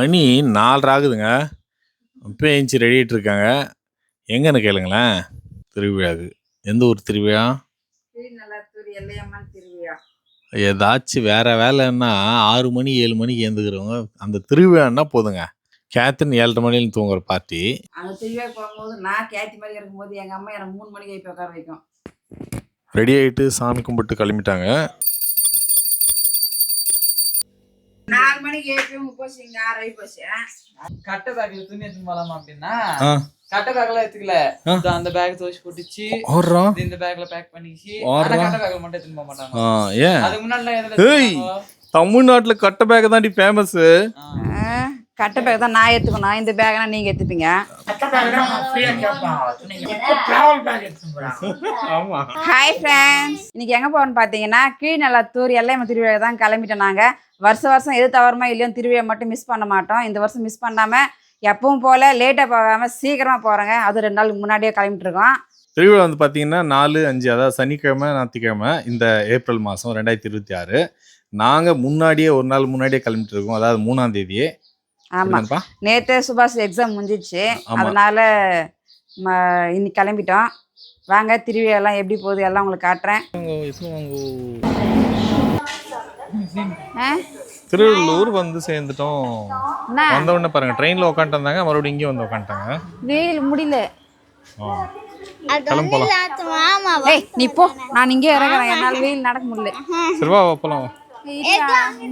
மணி 4 ஆகுதுங்க. இப்போ ஏஞ்சி ரெடி ஆகிட்டு இருக்காங்க. எங்கன்னு கேளுங்களேன். திருவிழாக்கு. எந்த ஊர் திருவிழா? ஏதாச்சும் வேற வேலைன்னா 6 மணி 7 மணிக்கு எழுந்துக்கிறவங்க அந்த திருவிழான்னா போதுங்க. கேத்தன் 7:30 மணில தூங்குற பார்ட்டி. அந்த திருவிழா போகும்போது நான் கேத்தி மாதிரி இருக்கும்போது எங்கள் அம்மா எனக்கு 3 மணிக்கு எழுப்பி உட்கார வைக்கும். ரெடி ஆகிட்டு சாமி கும்பிட்டு கிளம்பிட்டாங்க. 4 மணிக்கு எழுப்பி போச்சு, இங்கே 6 ஆகி போச்சு. கட்டை பேக்ல துணி எடுத்து போலாமா அப்படின்னா கட்டை பேக்ல எடுத்துக்கல. அந்த பேக் துவச்சு போட்டுச்சு, இந்த பேக்ல பேக் பண்ணிச்சு. கட்டை பேக்ல மட்டும் எடுத்துட்டு போக மாட்டாங்க. அதுக்கு முன்னாடி தமிழ்நாட்டுல கட்டை பேக் தாண்டி ஃபேமஸ். கட்டை பேக் தான் நான் எடுத்துக்கணும். இந்த பேக்னா நீங்க எடுத்துப்பீங்க. ஹாய் ஃப்ரெண்ட்ஸ், இன்னைக்கு எங்க போறோம்னு பாத்தீங்கன்னா கீழ்நல்லாத்தூர் எல்லையம்ம திருவிழா தான் கிளம்பிட்டோம். நாங்க வருஷம் எது தவறுமா இல்லையோ திருவிழா மட்டும் மிஸ் பண்ண மாட்டோம். இந்த வருஷம் மிஸ் பண்ணாம எப்பவும் போல லேட்டா போகாம சீக்கிரமா போறோங்க. அது 2 நாளுக்கு முன்னாடியே கிளம்பிட்டு இருக்கோம். திருவிழா வந்து பாத்தீங்கன்னா 4, 5 அதாவது சனிக்கிழமை ஞாயிற்றுக்கிழமை இந்த ஏப்ரல் மாதம் 2026. நாங்க முன்னாடியே ஒரு நாள் முன்னாடியே கிளம்பிட்டு இருக்கோம். அதாவது 3ஆம் தேதியே. ஆமா, நேற்று சுபாஷ் எக்ஸாம் முடிஞ்சிச்சு. அதனால இன்னைக்கு கிளம்பிட்டோம். வாங்க திருவிழா எல்லாம் எப்படி போகுது எல்லாம் உங்களுக்கு காட்டுறேன். திருவள்ளூர் வந்து சேர்ந்துட்டோம். வந்த உடனே பாருங்க ட்ரெயின்ல உட்காந்துட்டு இருந்தாங்க, மறுபடியும் இங்கே வந்து உட்காந்துட்டாங்க. வெயில் முடியல. நீ போ, நான் இங்கே இறங்குறேன். என்னால வெயில் நடக்க முடியல. சரிவா போலாம்.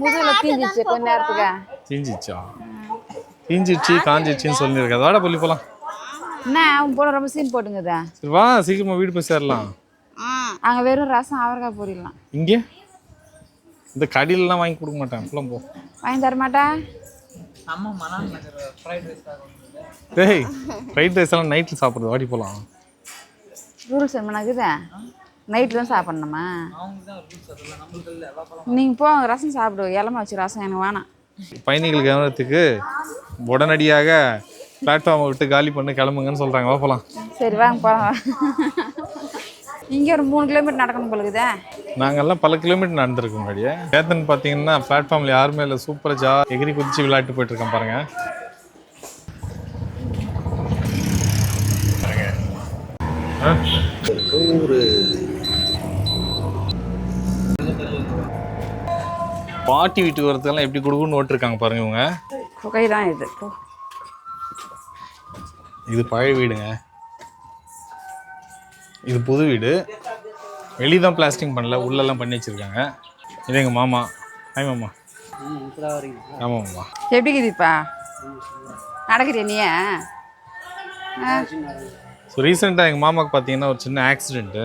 முதுகுல தீஞ்சிச்சு கொஞ்ச நேரத்துக்கு. தீஞ்சிச்சா? தீஞ்சிச்சு காஞ்சிச்சுன்னு சொல்லியிருக்கேன். அதோட சொல்லி போலாம். என்ன அவன் போல ரொம்ப சீன் போட்டுங்கதா. சரி வா, சீக்கிரமா வீடு போய் சேரலாம். அங்க வெறும் ரசம் அவரைக்காய் பொரியலாம். இங்கே இந்த கடையிலலாம் வாங்கி கொடுக்க மாட்டேன். இப்பலாம் போ. வாங்கி தர மாட்டா? அம்மா மனான் நகர் ஃப்ரைட் ரைஸ் ஆகுது. டேய், ஃப்ரைட் ரைஸ் எல்லாம் நைட்ல சாப்பிடுறது. வாடி போலாம். ரூல்ஸ் என்ன நடக்குதா? நைட்ல தான் சாப்பிடணுமா? அவங்க தான் ரூல்ஸ் அதெல்லாம் நமக்கு இல்ல. வா போலாம். நீங்க போ, ரசம் சாப்பிடு. இளமா வச்சு ரசம் எனக்கு வேணாம். பயணிகள் கவனத்துக்கு உடனடியாக பிளாட்ஃபார்மை விட்டு காலி பண்ணி கிளம்புங்கன்னு சொல்றாங்க. வா போலாம். சரி வாங்க போலாம். இங்கே ஒரு 3 கிலோமீட்டர் நடக்கணும் போலுக்குதே. நாங்கெல்லாம் பல கிலோமீட்டர் நடந்திருக்கோம். முன்னாடியே கேத்தன் பார்த்தீங்கன்னா பிளாட்ஃபார்மில் யாருமே இல்லை. சூப்பராக ஜா எகிரி குதிச்சு விளையாட்டு போயிட்டு இருக்கேன் பாருங்க. ஒரு பாட்டி வீட்டுக்கு வரதுக்கெல்லாம் எப்படி கொடுக்குன்னு ஓட்டிருக்காங்க பாருங்க. இவங்க புகை தான் இது. இது பழைய வீடுங்க, இது புது வீடு. வெளிதான் பிளாஸ்டிங் பண்ணல, உள்ளெல்லாம் பண்ணி வச்சிருக்காங்க. இது எங்கள் மாமா. ஹாய் மாமா. ஆமாம் மாமா. எப்படி இருக்குதுப்பா? நடக்கிறியா நீ? ஸோ ரீசெண்டாக எங்கள் மாமாவுக்கு பார்த்தீங்கன்னா ஒரு சின்ன ஆக்சிடென்ட்டு,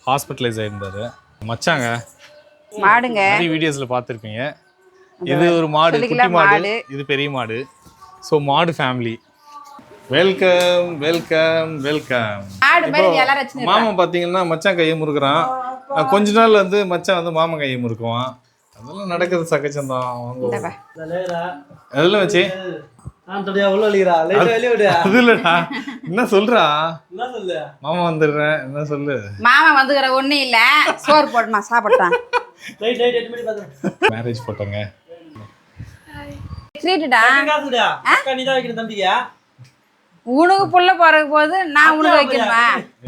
ஹாஸ்பிட்டலைஸ் ஆகிருந்தார். மச்சாங்க மாடுங்க நிறைய வீடியோஸில் பார்த்துருப்பீங்க. இது ஒரு மாடு, குட்டி மாடு. இது பெரிய மாடு. ஸோ மாடு ஃபேமிலி. Welcome welcome welcome. மாமா பார்த்தீங்கன்னா மச்சான் கையை முறுக்குறான். கொஞ்ச நாள் வந்து மச்சான் வந்து மாமா கையை முறுக்குவான். அதெல்லாம் நடக்குது சகஜம்தான். அதெல்லாம் வச்சு என்ன சொல்றா? மாமா வந்துடுறேன் என்ன சொல்லு. மாமா வந்துக்கிற ஒண்ணு இல்ல, சோறு போடுமா சாப்பிட்டான். மேரேஜ் போட்டோங்க. உனக்கு புள்ள பிறகு போது நான் உனக்கு வைக்கணுமா?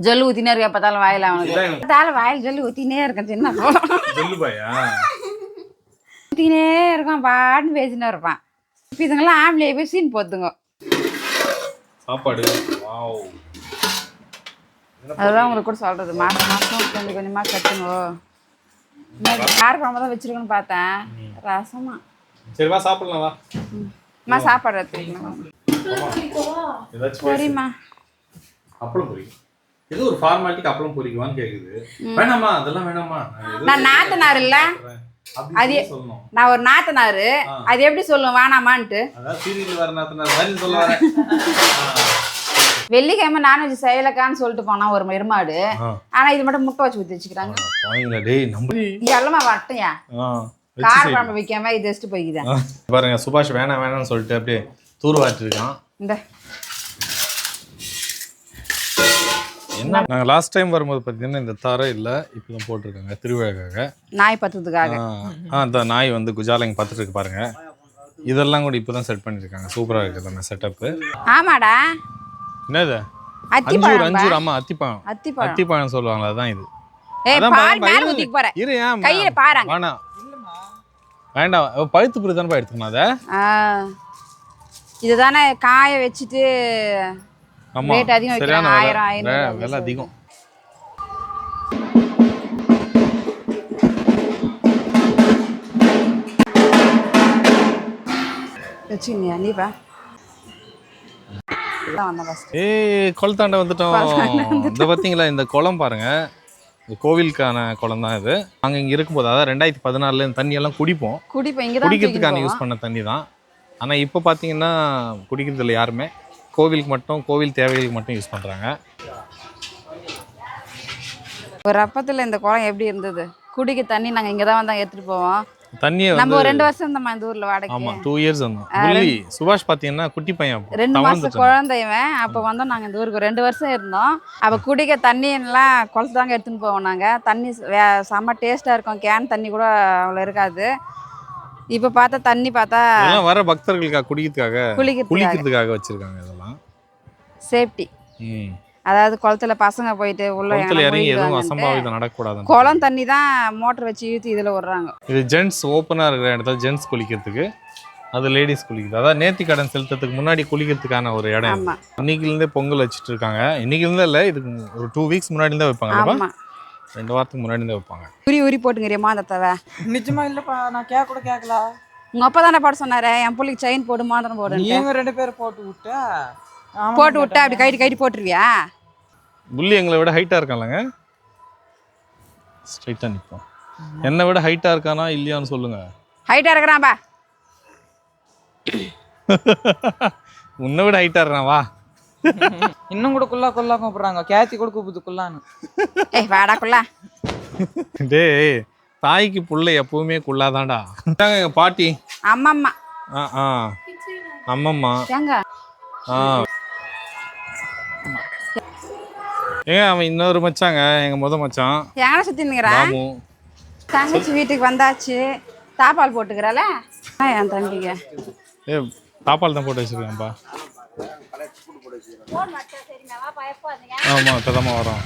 ஜல்லு ஊத்தினே இருக்க பார்த்தாலும் வாயில அவனுக்கு வாயில் ஜல்லு ஊத்தினே இருக்கேன். சின்ன ஊத்தினே இருக்கான், பாட்டுன்னு பேசினே இருப்பான். இப்போ இதுங்கெல்லாம் ஆம்பளை போய் சீன் போத்துங்க. சாப்பாடு அதுதான் உங்களுக்கு கூட சொல்றது. மாசம் மாசம் கொஞ்சம் கொஞ்சமா கட்டுங்க. கார குழம்பு தான் வச்சிருக்கேன்னு பார்த்தேன். ரசமா. சரி வா சாப்பிடலாம். வா சாப்பாடு எடுத்துக்கலாம். சரிம்மா. அப்பளம் பொரி. ஏதோ ஒரு ஃபார்மாலிட்டிக்கு அப்பளம் பொரிக்குவான்னு கேக்குது. வேணாமா? அதெல்லாம் வேணாமா? நான் நாத்தனார் இல்ல, அது நான் ஒரு நாத்தனாரு. அது எப்படி சொல்லுவேன் வேணாமான்ட்டு? அதான் சீரியல் வர நாத்தனார் மாதிரி சொல்ல வரேன். வெள்ளிக்கிழமை நான்வெஜ் செய்யலக்கான்னு சொல்லிட்டு போனா ஒரு எருமாடு. ஆனா இது மட்டும் முட்டை வச்சு ஊத்தி வச்சுக்கிறாங்க. எல்லாமே வரட்டையா கார குழம்பு வைக்காம இது வச்சுட்டு போய்க்குதேன் பாருங்க. சுபாஷ் வேணாம் வேணாம்னு சொல்லிட்டு அப்படியே தூர்வாட்டு இருக்கான். இந்த என்ன நாங்கள் லாஸ்ட் டைம் வரும்போது பார்த்தீங்கன்னா இந்த தரம் இல்லை, இப்போ தான் போட்டிருக்காங்க திருவிழாக்காக. நாய் பத்துறதுக்காக. அந்த நாய் வந்து குஜாலைங்க பார்த்துட்டு இருக்கு பாருங்க. இதெல்லாம் கூட இப்பதான் செட் பண்ணிருக்காங்க. சூப்பரா இருக்குது அந்த செட்டப். ஆமாடா. என்னது? அத்திப்பழம். அஞ்சூர். ஆமா அத்திப்பழம். அத்திப்பழம். அத்திப்பழம் சொல்லுவாங்களா? அதான் இது. ஏய் பால் மேல ஊத்திக்க போற. இரு ஏன் கையில பாறாங்க. வேணாம். வேண்டாம். பழுத்து பிறகு தானே எடுத்துக்கணும் அத. இதுதானே காய வச்சிட்டு ரேட் அதிகம் வைக்கிறாங்க. 1000 500 விலை அதிகம். வச்சுங்க நீ பா. குளத்தாண்ட வந்துட்டோம். இந்த பார்த்தீங்களா இந்த குளம் பாருங்க. இந்த கோவிலுக்கான குளம் தான் இது. நாங்கள் இங்கே இருக்கும்போது அதாவது 2014 இந்த தண்ணியெல்லாம் குடிப்போம். குடிக்கிறதுக்கான யூஸ் பண்ண தண்ணி தான். ஆனால் இப்போ பார்த்தீங்கன்னா குடிக்கிறதில்ல யாருமே. கோவிலுக்கு மட்டும், கோவில் தேவைகளுக்கு மட்டும் யூஸ் பண்ணுறாங்க. ஒரு அப்பத்தில் இந்த குளம் எப்படி இருந்தது? குடிக்க தண்ணி நாங்கள் இங்கே தான் வந்தால் எடுத்துகிட்டு போவோம். தண்ணியை நம்ம 2 வருஷம் இருந்தோம் இந்த ஊர்ல வாடகை. ஆமா 2 இயர்ஸ் வந்தோம். புள்ளி சுபாஷ் பாத்தீங்கன்னா குட்டி பையன் 2 மாசம் குழந்தைவன். அப்ப வந்தோம் நாங்க இந்த ஊருக்கு 2 வருஷம் இருந்தோம். அப்ப குடிக்க தண்ணி எல்லாம் குளத்து தாங்க எடுத்துன்னு போவோம் நாங்க. தண்ணி செம்ம டேஸ்டா இருக்கும். கேன் தண்ணி கூட அவ்வளவு இருக்காது. இப்ப பார்த்தா தண்ணி பார்த்தா எல்லாம் வர பக்தர்களுக்காக குளிக்கிறதுக்காக வச்சிருக்காங்க. இதெல்லாம் சேஃப்டி. அதாவது குளத்துல பசங்க போயிட்டு உள்ள இறங்கி எதுவும் அசம்பாவிதம் நடக்கக்கூடாது. குளம் தண்ணி தான் மோட்டர் வச்சு இழுத்து இதுல விடுறாங்க. இது ஜென்ட்ஸ் ஓப்பனா இருக்கிற இடத்துல ஜென்ட்ஸ் குளிக்கிறதுக்கு, அது லேடிஸ் குளிக்கிறது. அதாவது நேர்த்தி கடன் செலுத்துறதுக்கு முன்னாடி குளிக்கிறதுக்கான ஒரு இடம். இன்னைக்குலேருந்தே பொங்கல் வச்சுட்டு இருக்காங்க. இன்னைக்குலேருந்தே இல்லை, இதுக்கு ஒரு 2 வீக்ஸ் முன்னாடி தான் வைப்பாங்க. 2 வாரத்துக்கு முன்னாடி தான் வைப்பாங்க. உரி போட்டுங்கிறியம்மா அந்த தவை. நிஜமா இல்லப்பா, நான் கூட கேட்கல. உங்க அப்பா தானே போட சொன்னாரு என் பிள்ளைக்கு செயின் போடு மாத்திரம் போடு. நீங்க 2 பேரும் போட்டு விட்டா அப்படி கைட்டு போட்டுருவியா? புள்ளி எங்களை விட ஹைட்டா இருக்கான்லங்க. ஸ்ட்ரைட்டா நிற்போம். என்னை விட ஹைட்டா இருக்கானா இல்லையான்னு சொல்லுங்க. ஹைட்டா இருக்கிறான்பா. உன்னை விட ஹைட்டா இருக்கான். வா. இன்னும் கூட குள்ளா கூப்பிடுறாங்க. கேத்தி கூட கூப்பிடுது குள்ளான்னு. ஏய் வாடா குள்ளா. டேய் தாய்க்கு புள்ள எப்பவுமே குள்ளாதான்டா. எங்க பாட்டி அம்மம்மா. அம்மம்மா ஏங்க அவன் இன்னொரு மச்சாங்க, எங்க முத மச்சான். எங்கட சுத்தி நிக்கிறான். தங்கச்சி வீட்டுக்கு வந்தாச்சு. தாப்பால் போட்டுக்கறால என் தம்பிக்கு. தாப்பால் தான் போட்டு வச்சிருக்கேன்ப்பா. ஆமா இப்பதாம்மா வரோம்.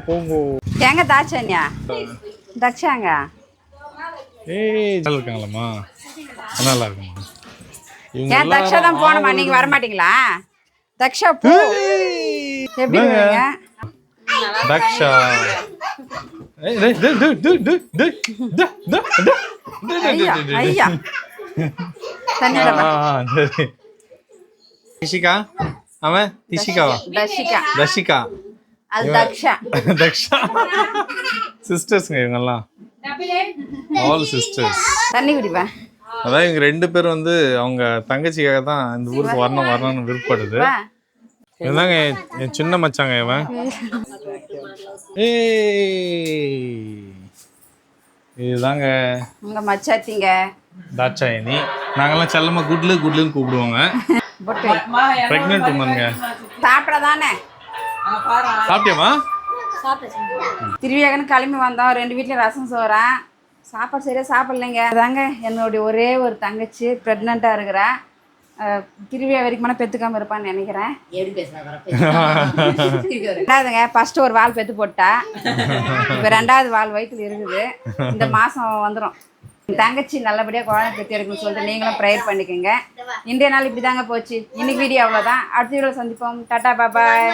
போங்கோ. எங்க தாச்சன்யா தக்ஷாங்க. நல்லா இருக்காங்களம்மா. நல்லா இருக்குமா. ஏன் தக்ஷா தான் போனமா, நீங்க வர மாட்டீங்களா? தக்ஷா போ. எப்படி இருக்கீங்க? தக்ஷா ஐயா தண்ணிடா. திஷிகா. அவன் திஷிகாவா? தஷிகா. அது தக்ஷா. தக்ஷா சிஸ்டர்ஸ்ங்க இவங்கெல்லாம். All sisters. தண்ணி குடிப்பா. அதான் இவங்க 2 பேரும் வந்து அவங்க தங்கச்சிக்காக தான் இந்த ஊருக்கு வரணும்னு விருப்பப்படுது. இதுதாங்க என் சின்ன மச்சாங்க இவன். இதுதாங்க உங்க மச்சாத்திங்க தாட்சாயினி. நாங்கெல்லாம் செல்லமா குட்லுன்னு கூப்பிடுவாங்க. பிரெக்னென்ட் உமனுங்க. சாப்பிடதானே சாப்பிட்டியாமா? திருவிழாக்குன்னு கிளம்பி வந்தோம். 2 வீட்லயும் ரசம் சோறேன். சாப்பாடு சரியா சாப்பிடலைங்க. அதாங்க என்னுடைய ஒரே ஒரு தங்கச்சி ப்ரெக்னெண்ட்டாக இருக்கிறா. திருவிழா வரைக்கும் பெற்றுக்காம இருப்பான்னு நினைக்கிறேன். ரெண்டாவதுங்க ஃபர்ஸ்ட் ஒரு வால் பெற்று போட்டா. இப்போ 2வது வால் வயிற்றுல இருக்குது. இந்த மாதம் வந்துடும். தங்கச்சி நல்லபடியாக குழந்தை பெற்று எடுக்கணும்னு சொல்லிட்டு நீங்களும் ப்ரேயர் பண்ணிக்கோங்க. இன்றைய நாள் இப்படி தாங்க போச்சு. இன்னைக்கு வீடியோ அவ்வளோதான். அடுத்த வீடியோவில் சந்திப்போம். டாட்டா பாய்.